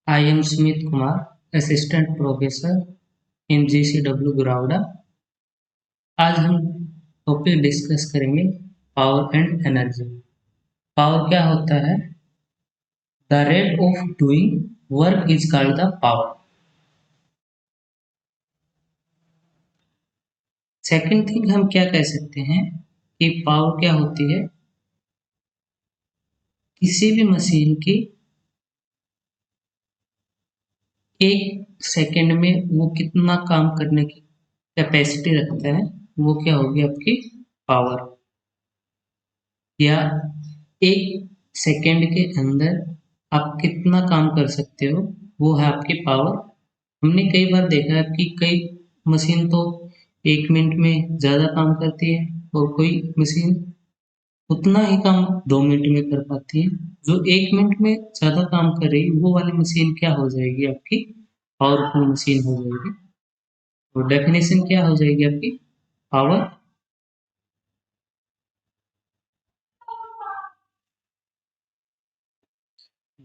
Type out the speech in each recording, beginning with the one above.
I am Smith Kumar, Assistant Professor in GCW Gurauda. आज हम topic discuss करेंगे power and energy. Power क्या होता है? The rate of doing work is called the power. Second thing हम क्या कह सकते हैं कि पावर क्या होती है? किसी भी मशीन की एक सेकेंड में वो कितना काम करने की कैपेसिटी रखता है, वो क्या होगी आपकी पावर। या एक सेकेंड के अंदर आप कितना काम कर सकते हो, वो है आपकी पावर। हमने कई बार देखा है कि कई मशीन तो 1 मिनट में ज़्यादा काम करती है और कोई मशीन उतना ही काम 2 मिनट में कर पाती है। जो 1 मिनट में ज़्यादा काम कर रही है वो वाली मशीन क्या हो जाएगी? आपकी पावरफुल मशीन हो जाएगी। तो डेफिनेशन क्या हो जाएगी आपकी? Power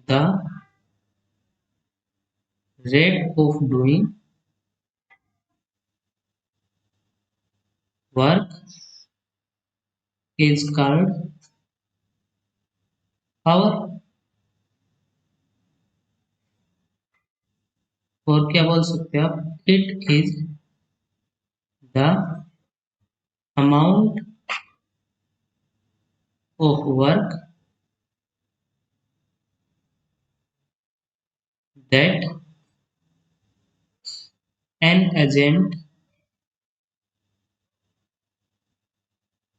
the rate of doing work is called power। और क्या बोल सकते हैं आप? It is the amount of work that an agent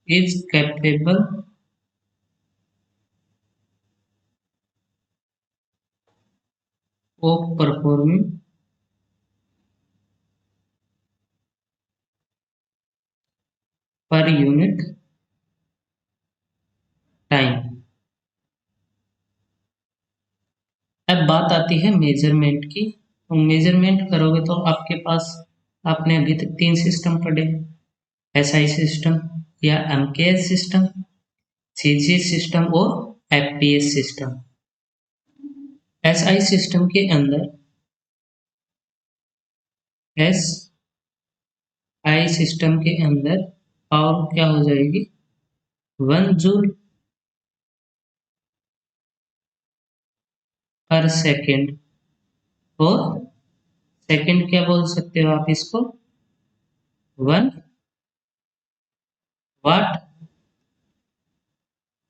is capable of performing per unit time. अब बात आती है मेजरमेंट की। तो मेजरमेंट करोगे तो आपके पास, आपने अभी तक 3 सिस्टम पढ़े, एसआई सिस्टम या एमकेएस सिस्टम, सीजीएस सिस्टम और एफपीएस सिस्टम। एसआई सिस्टम के अंदर एस आई सिस्टम के अंदर पावर क्या हो जाएगी? 1 जूल पर सेकेंड। और सेकेंड क्या बोल सकते हो आप इसको? 1 वाट।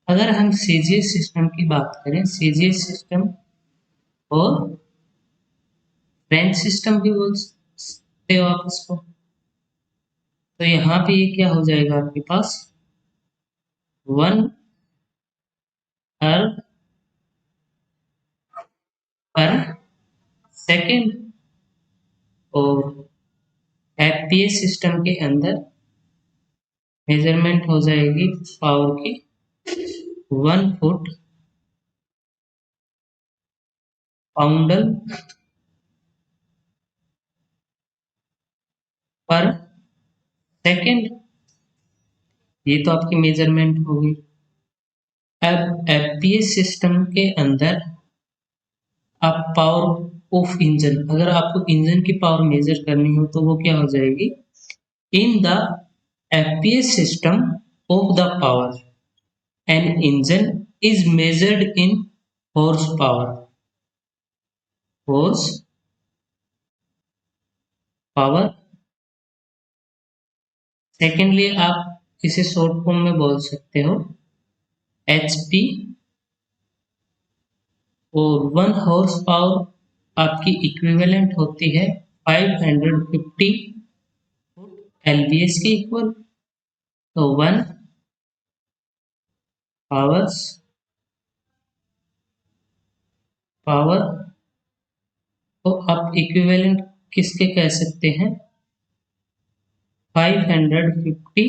अगर हम सीजीएस सिस्टम की बात करें, सीजीएस सिस्टम और फ्रेंच सिस्टम भी बोल सकते हो आप इसको। तो यहाँ पे ये क्या हो जाएगा आपके पास? 1 अर्ब पर सेकेंड। और एफपीएस सिस्टम के अंदर मेजरमेंट हो जाएगी पावर की 1 फुट पाउंडल पर सेकेंड। ये तो आपकी मेजरमेंट होगी। अब एफपीएस सिस्टम के अंदर आप पावर ऑफ इंजन, अगर आपको इंजन की पावर मेजर करनी हो तो वो क्या हो जाएगी? In the FPS system of the power an engine is measured in horse power. Horse power. Secondly आप इसे शॉर्ट फॉर्म में बोल सकते हो एचपी। और 1 हॉर्स पावर आपकी इक्विवेलेंट होती है 550 एलबीएस के इक्वल। तो 1 पावर तो आप इक्विवेलेंट किसके कह सकते हैं? 550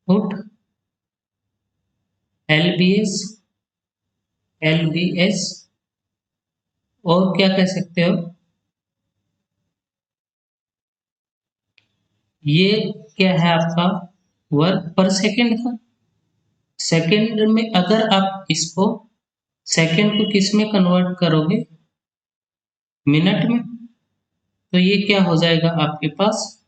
फुट एलबीएस। एलबीएस और क्या कह सकते हो? ये क्या है आपका? वर्क पर सेकेंड का। सेकेंड में अगर आप इसको सेकेंड को किस में कन्वर्ट करोगे? मिनट में। तो ये क्या हो जाएगा आपके पास,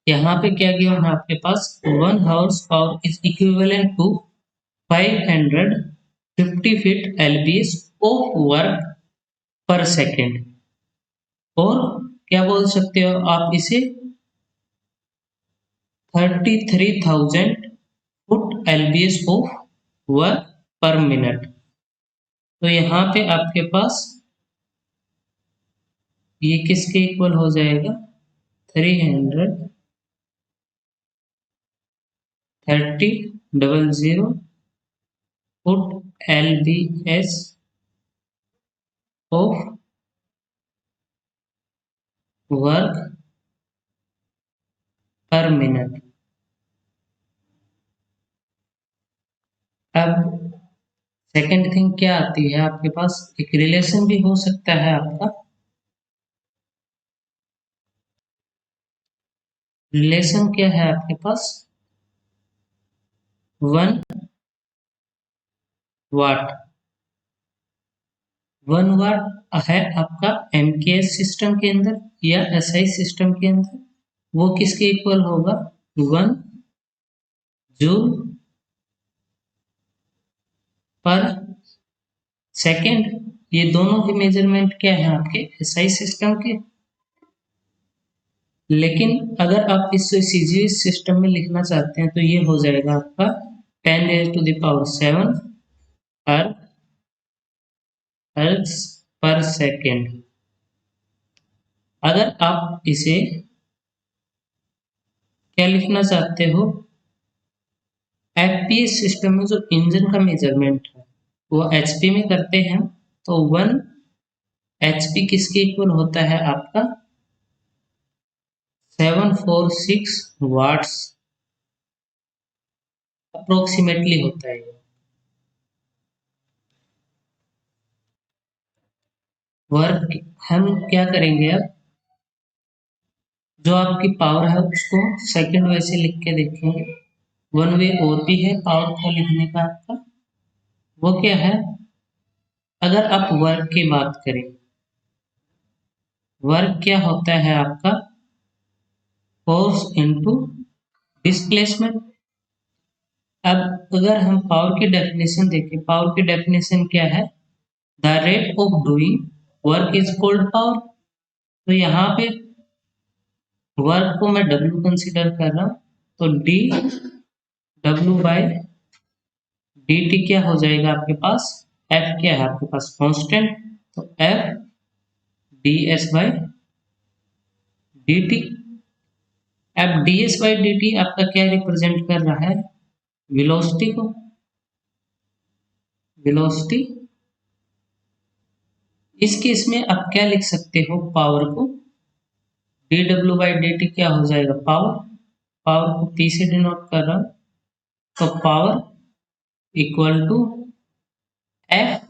यहाँ पे क्या गिवन है आपके पास, 1 horse power is equivalent to 550 feet LBS of work per second. और क्या बोल सकते हो आप इसे, 33,000 foot LBS of work per minute. तो यहाँ पे आपके पास ये किसके इक्वल हो जाएगा, 330,000 foot LBS of work per minute. अब सेकंड थिंग क्या आती है आपके पास, एक रिलेशन भी हो सकता है आपका। रिलेशन क्या है आपके पास, 1 वाट। 1 वाट है आपका एमकेएस सिस्टम के अंदर या एसआई सिस्टम के अंदर, वो किसके इक्वल होगा, 1 जूल पर सेकेंड। ये दोनों ही मेजरमेंट क्या है आपके एसआई सिस्टम के। लेकिन अगर आप इसे सीजीएस सिस्टम में लिखना चाहते हैं तो ये हो जाएगा आपका 10⁻⁷ हर्ट्ज पर सेकेंड। अगर आप इसे क्या लिखना चाहते हो, एफपीएस सिस्टम में जो इंजन का मेजरमेंट है वो एचपी में करते हैं, तो 1 एचपी किसके इक्वल होता है आपका, 746 वाट्स अप्रोक्सीमेटली होता है। वर्क हम क्या करेंगे अब, जो आपकी पावर है उसको सेकंड वे से लिख के देखेंगे। वन वे और भी है पावर को लिखने का आपका, वो क्या है, अगर आप वर्क की बात करें, वर्क क्या होता है आपका, फोर्स इनटू डिस्प्लेसमेंट। अब अगर हम पावर की डेफिनेशन देखें, पावर की डेफिनेशन क्या है, the rate of doing work is called power. तो यहाँ पे वर्क को मैं W कंसीडर कर रहा हूँ, तो D W by D T क्या हो जाएगा आपके पास, एफ क्या है आपके पास कांस्टेंट, तो F D S by D T. अब D S by D T आपका क्या रिप्रेजेंट कर रहा है, वेलोसिटी को, वेलोसिटी। इस केस में आप क्या लिख सकते हो, पावर को D W by D T क्या हो जाएगा, पावर, पावर को पी से डिनोट कर रहा हूं, तो power equal to F,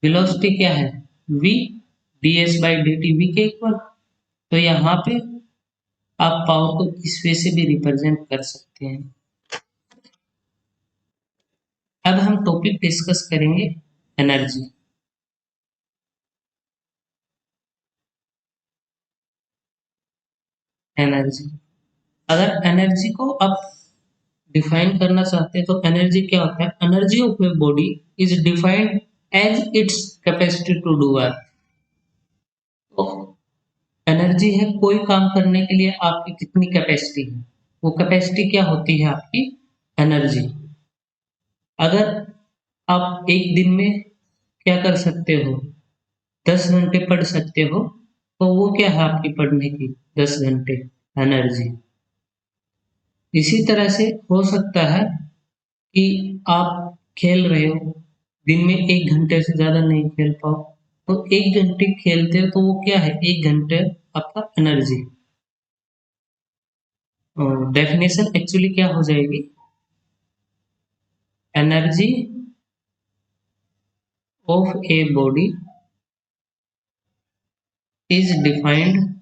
velocity क्या है v, D S by D T V के इक्वल। तो यहाँ पे आप पावर को इस वे से भी रिप्रेजेंट कर सकते हैं। अब हम टॉपिक डिस्कस करेंगे एनर्जी। एनर्जी, अगर एनर्जी को आप डिफाइन करना चाहते हैं तो एनर्जी क्या होता है, energy of a body is defined as its capacity to do work. तो एनर्जी है कोई काम करने के लिए आपकी कितनी कैपेसिटी है, वो कैपेसिटी क्या होती है आपकी, एनर्जी। अगर आप एक दिन में क्या कर सकते हो, 10 घंटे पढ़ सकते हो, तो वो क्या है आपकी पढ़ने की 10 घंटे एनर्जी। इसी तरह से हो सकता है कि आप खेल रहे हो, दिन में 1 घंटे से ज्यादा नहीं खेल पाओ, तो 1 घंटे खेलते हो तो वो क्या है, 1 घंटे आपका एनर्जी। डेफिनेशन एक्चुअली क्या हो जाएगी, energy of a body is defined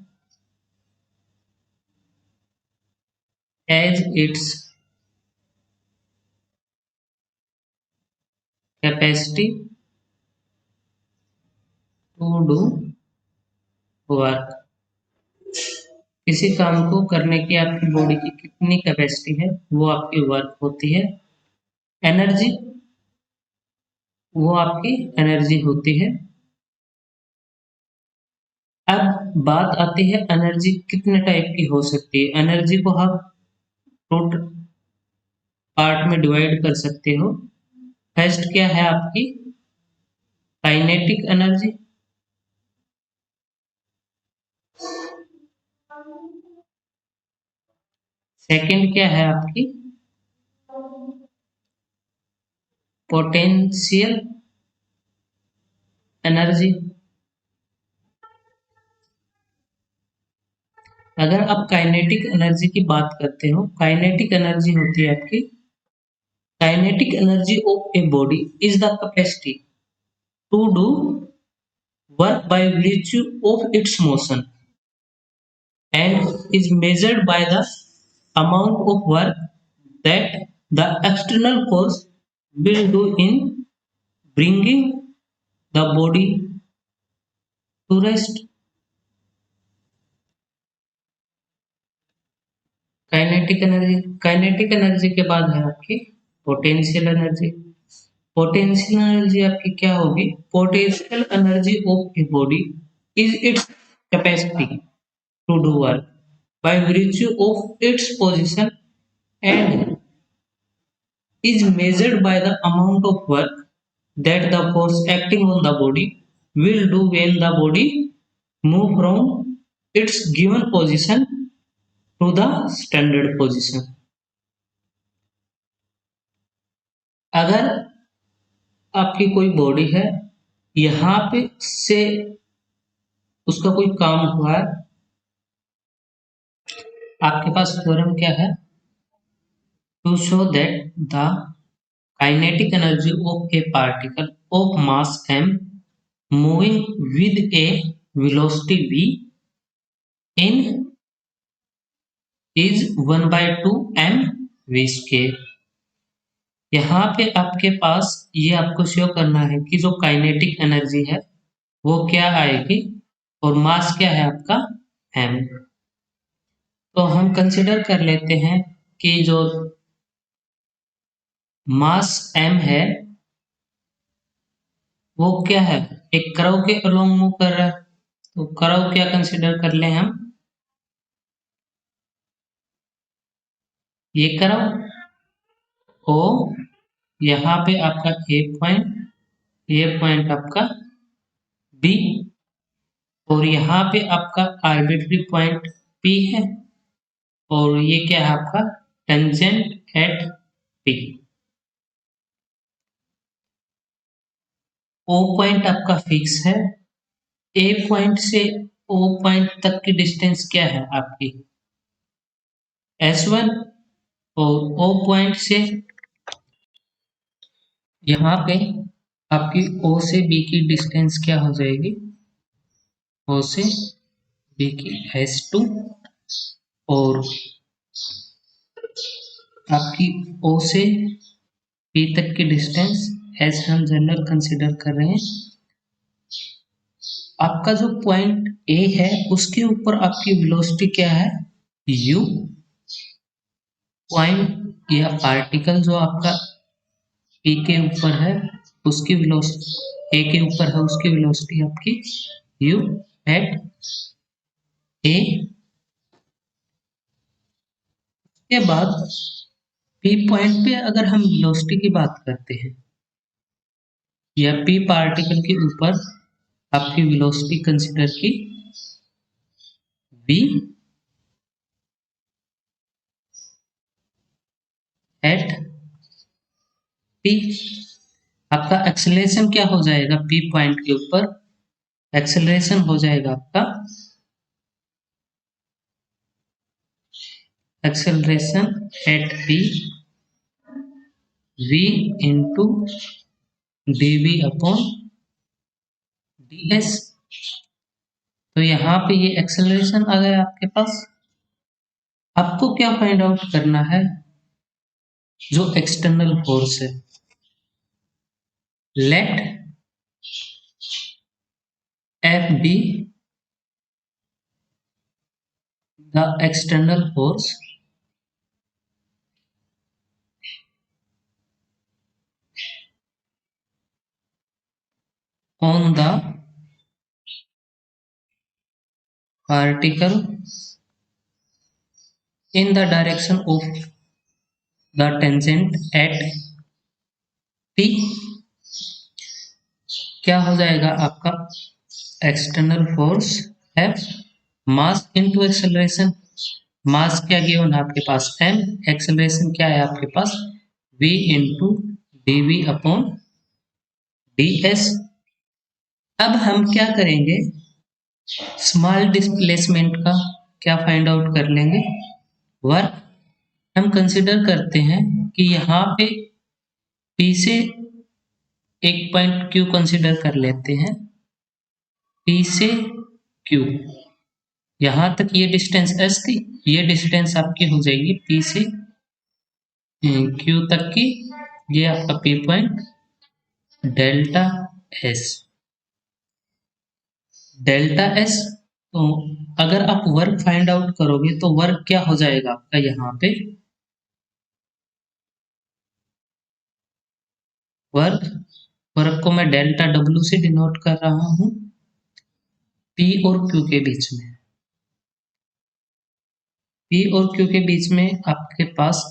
as its capacity to do work। किसी काम को करने की आपकी बॉडी की कितनी कैपेसिटी है, वो आपकी वर्क होती है। एनर्जी, वो आपकी एनर्जी होती है। अब बात आती है एनर्जी कितने टाइप की हो सकती है। एनर्जी को हम टोटल पार्ट में डिवाइड कर सकते हो। फर्स्ट क्या है आपकी काइनेटिक एनर्जी, सेकंड क्या है आपकी पोटेंशियल एनर्जी। अगर आप काइनेटिक एनर्जी की बात करते हो, काइनेटिक एनर्जी होती है आपकी kinetic energy of a body is the capacity to do work by virtue of its motion and is measured by the amount of work that the external force will do in bringing the body to rest। Kinetic energy के बाद है आपकी potential energy. Potential energy आपकी क्या होगी, potential energy of a body is its capacity to do work by virtue of its position and is measured by the amount of work that the force acting on the body will do when the body move from its given position to the standard position। अगर आपकी कोई body है, यहाँ पे से उसका कोई काम हुआ है, आपके पास थ्योरम क्या है, to show that the kinetic energy of a particle of mass m moving with a velocity v in is 1/2 m v square। यहाँ पे आपके पास ये आपको शो करना है कि जो काइनेटिक एनर्जी है वो क्या आएगी और मास क्या है आपका m। तो हम कंसिडर कर लेते हैं कि जो मास m है वो क्या है, एक कर्व के अलोंग मूव कर रहा है। तो कर्व क्या कंसिडर कर ले हम, ये कर्व ओ, यहाँ पे आपका ए पॉइंट, ये पॉइंट आपका बी, और यहाँ पे आपका आर्बिट्री पॉइंट पी है, और ये क्या है आपका tangent at P. O point आपका फिक्स है, ए पॉइंट से ओ पॉइंट तक की डिस्टेंस क्या है आपकी S1, और ओ पॉइंट से यहाँ पे आपकी O से B की डिस्टेंस क्या हो जाएगी, O से B की S2, और आपकी O से B तक की डिस्टेंस S हम जनरल कंसिडर कर रहे हैं। आपका जो पॉइंट A है उसके ऊपर आपकी वेलोसिटी क्या है U, पॉइंट या पार्टिकल जो आपका P के ऊपर है उसकी वेलोसिटी, A के ऊपर है उसकी वेलोसिटी आपकी U एट A। के बाद P पॉइंट पे अगर हम वेलोसिटी की बात करते हैं या P पार्टिकल के ऊपर आपकी वेलोसिटी कंसिडर की V एट P। आपका एक्सेलरेशन क्या हो जाएगा P पॉइंट के ऊपर, एक्सेलरेशन हो जाएगा आपका acceleration at P V into dv upon ds। तो यहाँ पे ये एक्सेलरेशन आ गया आपके पास। आपको आपको क्या फाइंड आउट करना है, जो एक्सटर्नल फोर्स है, let F be the external force on the particle in the direction of the tangent at t। क्या हो जाएगा आपका external force F, mass into acceleration. Mass क्या गिवन है आपके पास m, एक्सेलरेशन क्या है आपके पास v into D V upon D S. अब हम क्या करेंगे, स्मॉल डिस्प्लेसमेंट का क्या फाइंड आउट कर लेंगे, वर्क। हम कंसिडर करते हैं कि यहाँ पे P से एक पॉइंट Q कंसिडर कर लेते हैं, P से Q, यहाँ तक ये डिस्टेंस S थी, ये डिस्टेंस आपकी हो जाएगी P से Q तक की, ये आपका P point delta S। Delta S, तो अगर आप वर्क फाइंड आउट करोगे तो वर्क क्या हो जाएगा आपका, यहाँ पे वर्क को मैं डेल्टा W से डिनोट कर रहा हूँ, P और Q के बीच में। P और Q के बीच में आपके पास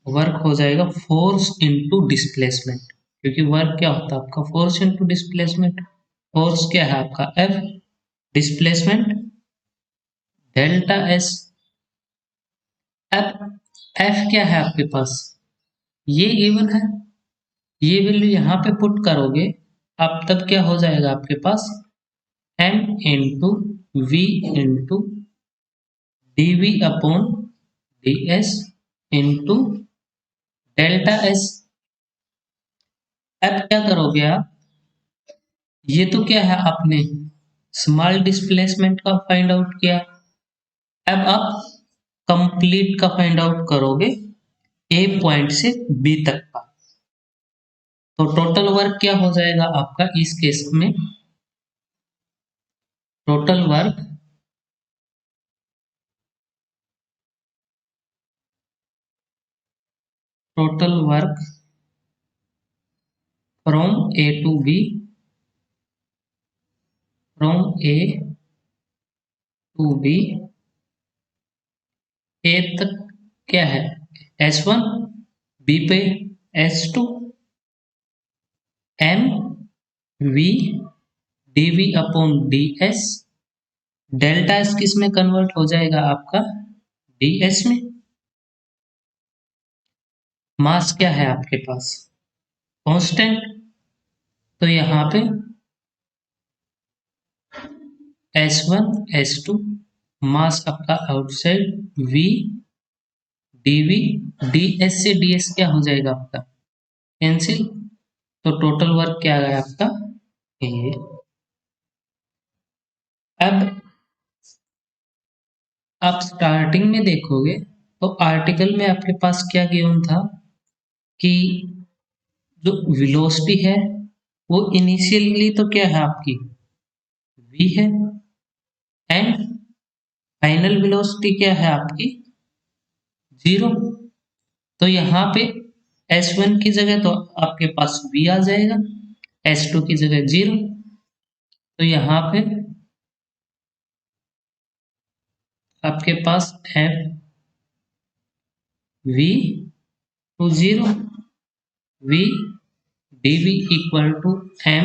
वर्क हो जाएगा फोर्स इनटू डिस्प्लेसमेंट, क्योंकि वर्क क्या होता है आपका फोर्स इनटू डिस्प्लेसमेंट। फोर्स क्या है आपका F, डिस्प्लेसमेंट डेल्टा S। अब F क्या है आपके पास, ये गिवन है, ये वैल्यू यहाँ पे पुट करोगे आप, तब क्या हो जाएगा आपके पास m into V into D V upon D S into delta S. अब क्या करोगे आप, ये तो क्या है आपने स्मॉल डिस्प्लेसमेंट का फाइंड आउट किया, अब आप कंप्लीट का फाइंड आउट करोगे ए पॉइंट से बी तक का। तो टोटल वर्क क्या हो जाएगा आपका इस केस में, total work from A to B, from A to B, A तक क्या है S1, बी पे S2, M V D V upon D S. Delta S किस में कन्वर्ट हो जाएगा आपका डी एस में। मास क्या है आपके पास कांस्टेंट, तो यहाँ पे S1 S2, मास आपका outside V D V, D S से डी एस क्या हो जाएगा आपका कैंसिल, तो टोटल वर्क क्या आ गया आपका ये। अब आप स्टार्टिंग में देखोगे तो आर्टिकल में आपके पास क्या गिवन था कि जो वेलोसिटी है वो इनिशियली तो क्या है आपकी v है, एंड फाइनल वेलोसिटी क्या है आपकी 0। तो यहाँ पे S1 की जगह तो आपके पास v आ जाएगा, S2 की जगह 0, तो यहाँ पे आपके पास f v to 0, v dv equal to m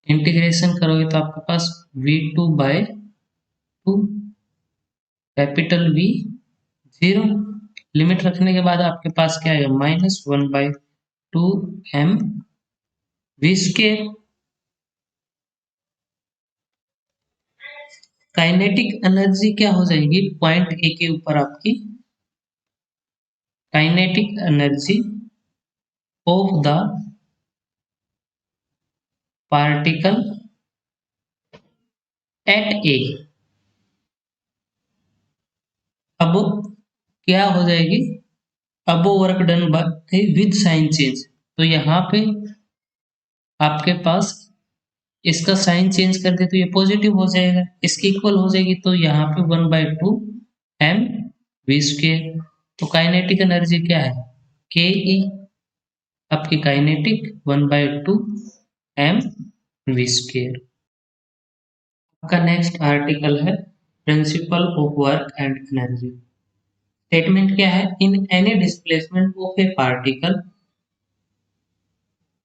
integration करोगे तो आपके पास v2 by 2, capital V 0, limit रखने के बाद आपके पास क्या आएगा -1/2 m v square. Kinetic energy क्या हो जाएगी पॉइंट ए के ऊपर आपकी, kinetic energy of the particle at A, अब क्या हो जाएगी, अब work done by with sign change, तो यहाँ पे आपके पास इसका साइन चेंज कर दे तो ये पॉजिटिव हो जाएगा, इसकी इक्वल हो जाएगी, तो यहाँ पे 1/2 mv²। तो काइनेटिक एनर्जी क्या है, के ई, आपकी काइनेटिक 1/2 mv²। आपका नेक्स्ट आर्टिकल है principle of work and energy. Statement क्या है, in any displacement of A particle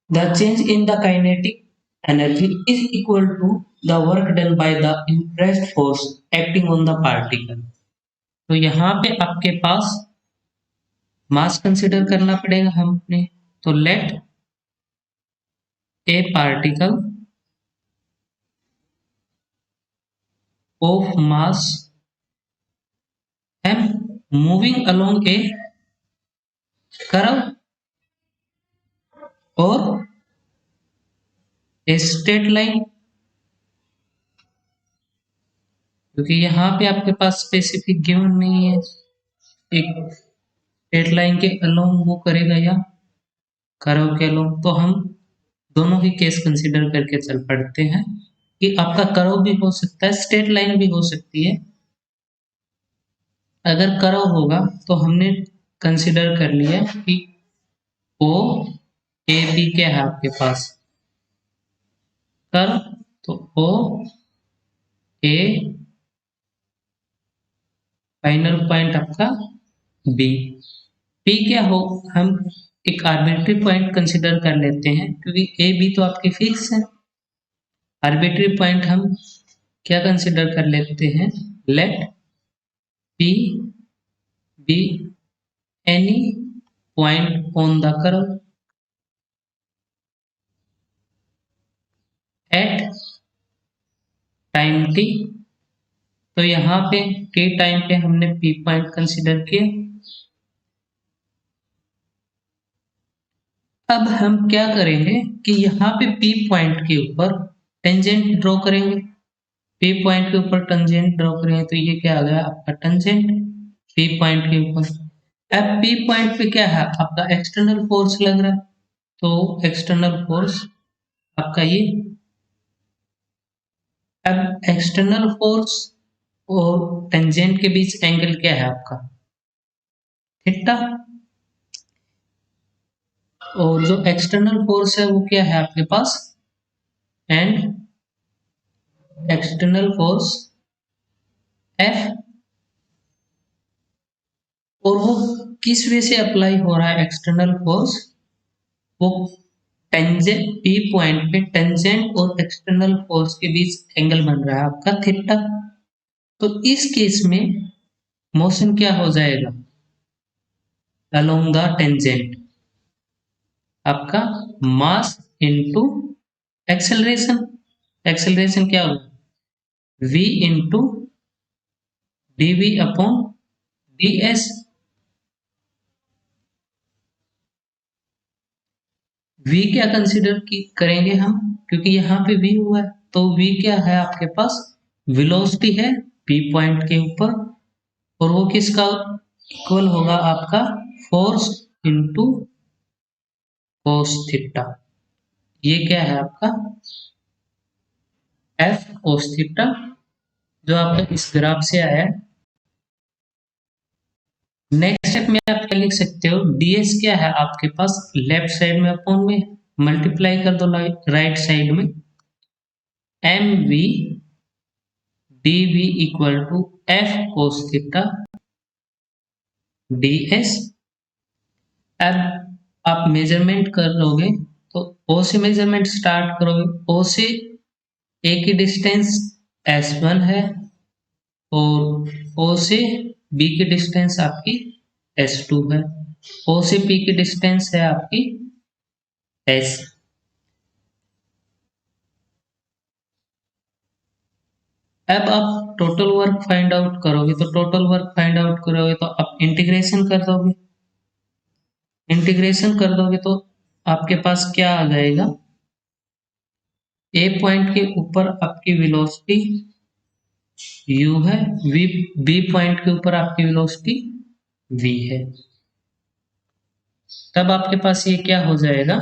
the change in the kinetic energy is equal to the work done by the impressed force acting on the particle। तो यहाँ पे आपके पास मास consider करना पड़ेगा हमने, तो let a particle of mass M moving along a curve और a straight line, क्योंकि यहाँ पे आपके पास स्पेसिफिक गिवन नहीं है, एक स्ट्रेट लाइन के अलोंग मूव करेगा या कर्व के अलोंग, तो हम दोनों ही केस कंसिडर करके चल पड़ते हैं कि आपका कर्व भी हो सकता है, स्ट्रेट लाइन भी हो सकती है। अगर कर्व होगा तो हमने कंसिडर कर लिया कि ओ ए बी क्या है आपके पास कर्व, तो ओ ए फाइनल पॉइंट आपका बी। पी क्या हो, हम एक आर्बिट्री पॉइंट कंसिडर कर लेते हैं, क्योंकि ए बी तो आपकी फिक्स है। आर्बिट्री पॉइंट हम क्या कंसिडर कर लेते हैं, let P be any point on the curve at time T. तो यहाँ पे टी टाइम पे हमने पी पॉइंट कंसिडर किया। अब हम क्या करेंगे कि यहाँ पे पी पॉइंट के ऊपर टेंजेंट ड्रॉ करेंगे, पी पॉइंट के ऊपर टेंजेंट ड्रॉ करेंगे, तो ये क्या आ गया आपका टेंजेंट पी पॉइंट के ऊपर। अब पी पॉइंट पे क्या है आपका एक्सटर्नल फोर्स लग रहा है, तो एक्सटर्नल फोर्स आपका ये, अब एक्सटर्नल फोर्स और टेंजेंट के बीच एंगल क्या है आपका थीटा, और जो एक्सटर्नल फोर्स है वो क्या है आपके पास, एंड एक्सटर्नल फोर्स एफ, और वो किस वे से अप्लाई हो रहा है एक्सटर्नल फोर्स, वो टेंजेंट पी पॉइंट पे टेंजेंट और एक्सटर्नल फोर्स के बीच एंगल बन रहा है आपका थीटा। तो इस केस में मोशन क्या हो जाएगा अलोंग द टेंजेंट, आपका मास इनटू एक्सेलरेशन, एक्सेलरेशन क्या होगा v into dv upon ds। v क्या कंसिडर करेंगे हम, क्योंकि यहाँ पे v हुआ है, तो v क्या है आपके पास वेलोसिटी है p पॉइंट के ऊपर, और वो किसका इक्वल होगा आपका फोर्स इनटू cos थीटा। ये क्या है आपका f cos थीटा, जो आपका इस ग्राफ से आया है। नेक्स्ट स्टेप में आप क्या लिख सकते हो, ds क्या है आपके पास लेफ्ट साइड में अपॉन में मल्टीप्लाई कर दो राइट साइड में, mv dv equal to f cos theta ds। अब आप मेजरमेंट कर लोगे तो O से मेजरमेंट स्टार्ट करोगे, O से A की डिस्टेंस S1 है और O से B की डिस्टेंस आपकी S2 है, O से P की डिस्टेंस है आपकी S। अब आप टोटल वर्क फाइंड आउट करोगे, तो टोटल वर्क फाइंड आउट करोगे तो आप इंटीग्रेशन कर दोगे, इंटीग्रेशन कर दोगे तो आपके पास क्या आ जाएगा, ए पॉइंट के ऊपर आपकी वेलोसिटी u है, v b पॉइंट के ऊपर आपकी वेलोसिटी v है। तब आपके पास ये क्या हो जाएगा,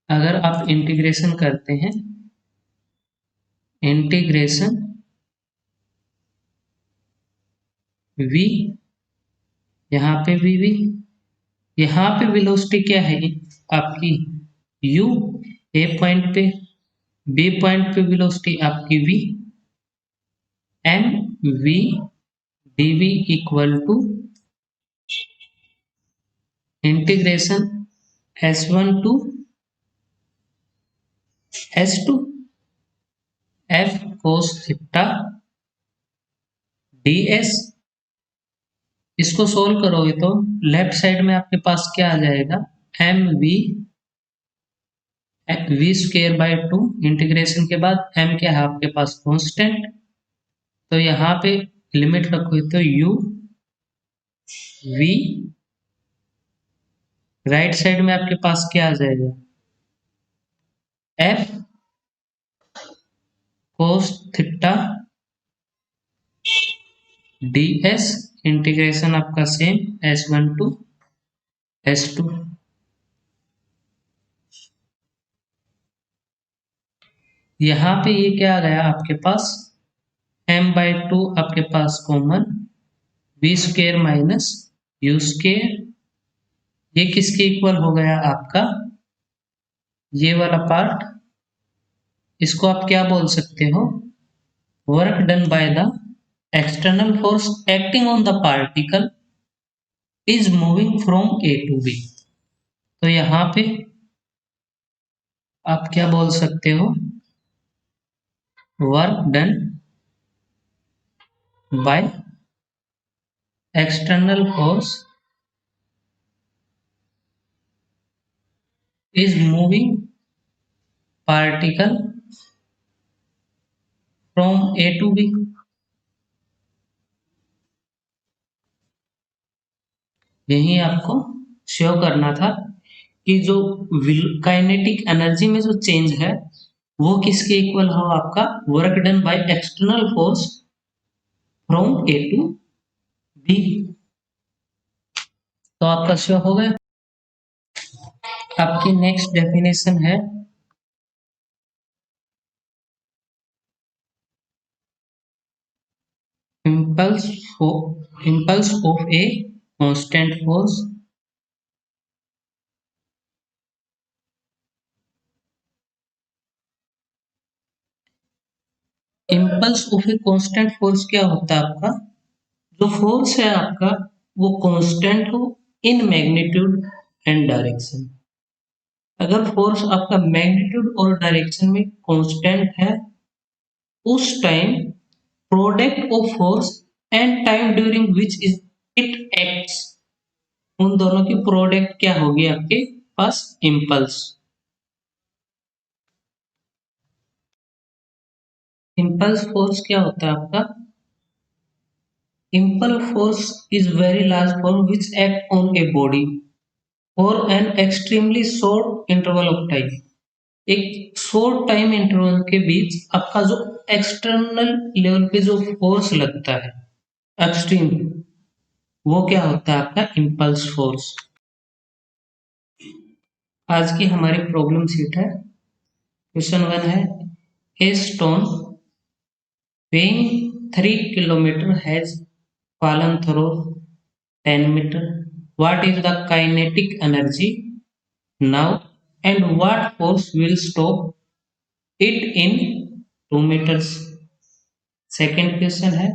अगर आप इंटीग्रेशन करते हैं, इंटीग्रेशन v, यहाँ पे v, यहाँ पे वेलोसिटी क्या है आपकी u, a पॉइंट पे, b पॉइंट पे वेलोसिटी आपकी v, m v dv equal to integration s1 to s2 f cos theta ds। इसको सोल्व करोगे तो लेफ्ट साइड में आपके पास क्या आ जाएगा, M V square by 2, integration के बाद m क्या है आपके पास कांस्टेंट, तो यहाँ पे लिमिट रखोगे तो u v, राइट साइड में आपके पास क्या आ जाएगा, f cos theta ds, integration आपका सेम s1 टू s2। यहाँ पे ये क्या आ गया आपके पास, m/2 आपके पास common, v square minus u square, ये किसके इक्वल हो गया आपका, ये वाला पार्ट, इसको आप क्या बोल सकते हो, work done by the external force acting on the particle is moving from A to B. तो यहाँ पे आप क्या बोल सकते हो, work done by external force is moving particle from A to B. यही आपको शो करना था कि जो काइनेटिक एनर्जी में जो चेंज है वो किसके इक्वल हो, आपका work done by external force from A to B. तो आपका शो हो गया। आपकी नेक्स्ट डेफिनेशन है impulse of a constant force impulse of a constant force क्या होता है आपका, जो फोर्स है आपका वो कांस्टेंट हो इन मैग्नीट्यूड एंड डायरेक्शन। अगर फोर्स आपका मैग्नीट्यूड और डायरेक्शन में कांस्टेंट है, उस time product of force and time during which it acts, उन दोनों की प्रोडक्ट क्या होगी आपके पास, इम्पल्स। इम्पल्स फोर्स क्या होता है आपका, impulse force is very large force which act on a body for an extremely short interval of time. एक शॉर्ट टाइम इंटरवल के बीच आपका जो एक्सटर्नल लेवल पे जो फोर्स लगता है एक्सट्रीम, वो क्या होता है आपका इम्पल्स फोर्स। आज की हमारी प्रॉब्लम शीट है, क्वेश्चन 1 है, a stone weighing 3 kilometer has fallen through 10 meter. What is the kinetic energy now and what force will stop it in 2 meters? Second question है,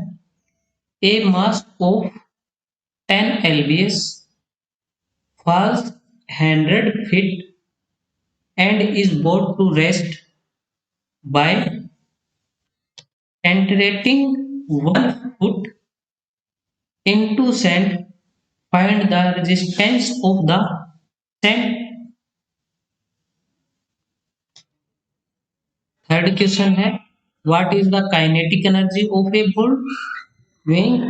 a mass of 10 lbs falls 100 feet and is brought to rest by penetrating 1 foot into sand. Find the resistance of the sand. Third question है, what is the kinetic energy of a ball weighing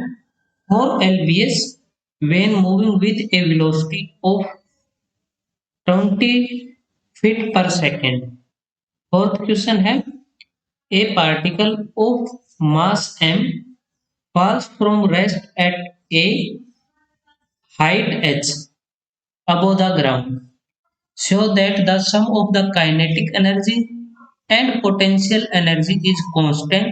4 lbs when moving with a velocity of 20 feet per second? Fourth question है, A particle of mass m falls from rest at a height h above the ground. Show that the sum of the kinetic energy and potential energy is constant